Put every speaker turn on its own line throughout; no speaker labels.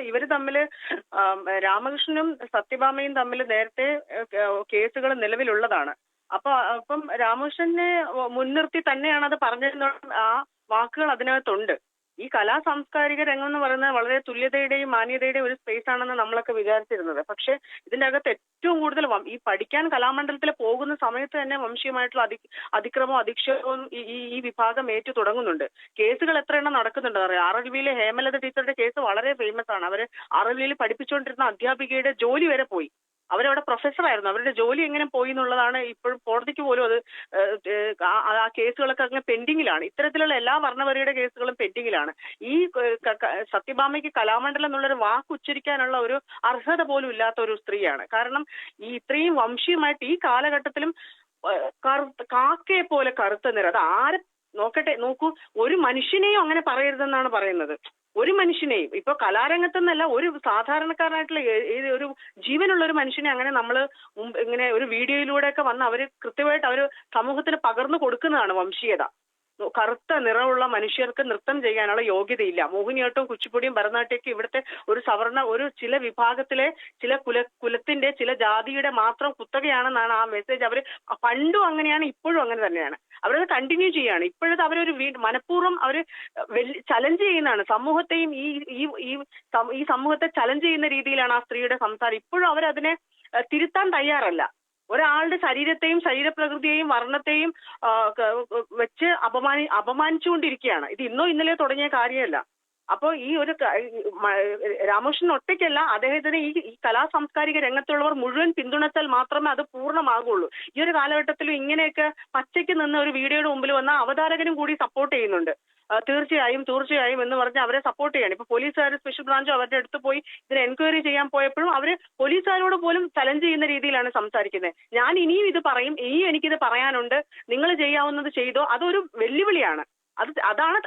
ഇവര് തമ്മില് രാമകൃഷ്ണനും സത്യഭാമയും തമ്മിൽ നേരത്തെ കേസുകൾ നിലവിലുള്ളതാണ്. അപ്പം രാമകൃഷ്ണനെ മുൻനിർത്തി തന്നെയാണ് അത് പറഞ്ഞിരുന്ന ആ വാക്കുകൾ അതിനകത്തുണ്ട്. ഈ കലാ സാംസ്കാരിക രംഗം എന്ന് പറയുന്നത് വളരെ തുല്യതയുടെയും മാന്യതയുടെയും ഒരു സ്പേസ് ആണെന്ന് നമ്മളൊക്കെ വിചാരിച്ചിരുന്നത്. പക്ഷെ ഇതിന്റെ അകത്ത് ഏറ്റവും കൂടുതൽ ഈ പഠിക്കാൻ കലാമണ്ഡലത്തിൽ പോകുന്ന സമയത്ത് തന്നെ വംശീയമായിട്ടുള്ള അതിക്രമവും അധിക്ഷേപവും ഈ വിഭാഗം ഏറ്റു തുടങ്ങുന്നുണ്ട്. കേസുകൾ എത്ര എണ്ണം നടക്കുന്നുണ്ട് അറിയാം. RLVയിലെ ഹേമലത ടീച്ചറുടെ കേസ് വളരെ ഫേമസ് ആണ്. അവര് RLVയിൽ പഠിപ്പിച്ചുകൊണ്ടിരുന്ന അധ്യാപികയുടെ ജോലി വരെ പോയി. അവരവിടെ പ്രൊഫസറായിരുന്നു. അവരുടെ ജോലി എങ്ങനെ പോയി എന്നുള്ളതാണ് ഇപ്പോഴും കോടതിക്ക് പോലും അത് ആ കേസുകളൊക്കെ അങ്ങനെ പെൻഡിങ്ങിലാണ്. ഇത്തരത്തിലുള്ള എല്ലാ വർണ്ണവരിയുടെ കേസുകളും പെൻഡിങ്ങിലാണ്. ഈ സത്യഭാമയ്ക്ക് കലാമണ്ഡലം എന്നുള്ളൊരു വാക്ക് ഉച്ചരിക്കാനുള്ള ഒരു അർഹത പോലും ഇല്ലാത്ത ഒരു സ്ത്രീയാണ്. കാരണം ഈ ഇത്രയും വംശീയമായിട്ട് ഈ കാലഘട്ടത്തിലും കാക്കയെ പോലെ കറുത്ത നിറം, അത് ആരെ നോക്കൂ, ഒരു മനുഷ്യനെയും അങ്ങനെ പറയരുതെന്നാണ് പറയുന്നത്. ഒരു മനുഷ്യനെയും, ഇപ്പൊ കലാരംഗത്തെന്നല്ല, ഒരു സാധാരണക്കാരനായിട്ടുള്ള ഒരു ജീവനുള്ള ഒരു മനുഷ്യനെ അങ്ങനെ നമ്മൾ ഇങ്ങനെ ഒരു വീഡിയോയിലൂടെയൊക്കെ വന്ന് അവര് കൃത്യമായിട്ട് അവര് സമൂഹത്തിന് പകർന്നു കൊടുക്കുന്നതാണ് വംശീയത. കറുത്ത നിറമുള്ള മനുഷ്യർക്ക് നൃത്തം ചെയ്യാനുള്ള യോഗ്യതയില്ല. മോഹിനിയാട്ടവും കുച്ചിപ്പുടിയും ഭരതനാട്യമൊക്കെ ഇവിടുത്തെ ഒരു ചില വിഭാഗത്തിലെ ചില കുലത്തിന്റെ ചില ജാതിയുടെ മാത്രം കുത്തകയാണെന്നാണ് ആ മെസ്സേജ്. അവര് പണ്ടും അങ്ങനെയാണ്, ഇപ്പോഴും അങ്ങനെ തന്നെയാണ്. അവരത് കണ്ടിന്യൂ ചെയ്യാണ്. ഇപ്പോഴത്തെ അവരൊരു മനഃപൂർവ്വം അവര് ചലഞ്ച് ചെയ്യുന്നതാണ് സമൂഹത്തെയും. ഈ സമൂഹത്തെ ചലഞ്ച് ചെയ്യുന്ന രീതിയിലാണ് ആ സ്ത്രീയുടെ സംസാരം. ഇപ്പോഴും അവരതിനെ തിരുത്താൻ തയ്യാറല്ല. ഒരാളുടെ ശരീരത്തെയും ശരീരപ്രകൃതിയെയും വർണ്ണത്തെയും വെച്ച് അപമാനിച്ചുകൊണ്ടിരിക്കുകയാണ്. ഇത് ഇന്നോ ഇന്നലെയോ തുടങ്ങിയ കാര്യമല്ല. അപ്പോൾ ഈ ഒരു രാമകൃഷ്ണൻ ഒറ്റയ്ക്കല്ല, അദ്ദേഹത്തിന് ഈ കലാ സാംസ്കാരിക രംഗത്തുള്ളവർ മുഴുവൻ പിന്തുണച്ചാൽ മാത്രമേ അത് പൂർണ്ണമാകുള്ളൂ. ഈ ഒരു കാലഘട്ടത്തിലും ഇങ്ങനെയൊക്കെ പച്ചയ്ക്ക് നിന്ന് ഒരു വീഡിയോയുടെ മുമ്പിൽ വന്ന അവതാരകനും കൂടി സപ്പോർട്ട് ചെയ്യുന്നുണ്ട്. തീർച്ചയായും എന്ന് പറഞ്ഞ് അവരെ സപ്പോർട്ട് ചെയ്യാണ്. ഇപ്പൊ പോലീസുകാർ സ്പെഷ്യൽ ബ്രാഞ്ചോ അവരുടെ അടുത്ത് പോയി ഇതിന് എൻക്വയറി ചെയ്യാൻ പോയപ്പോഴും അവര് പോലീസുകാരോട് പോലും ചലഞ്ച് ചെയ്യുന്ന രീതിയിലാണ് സംസാരിക്കുന്നത്. ഞാൻ ഇനിയും ഇത് പറയും, ഇനിയും എനിക്കിത് പറയാനുണ്ട്, നിങ്ങൾ ചെയ്യാവുന്നത് ചെയ്തോ. അതൊരു വെല്ലുവിളിയാണ്.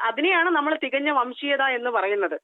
അതിനെയാണ് നമ്മൾ തികഞ്ഞ വംശീയത എന്ന് പറയുന്നത്.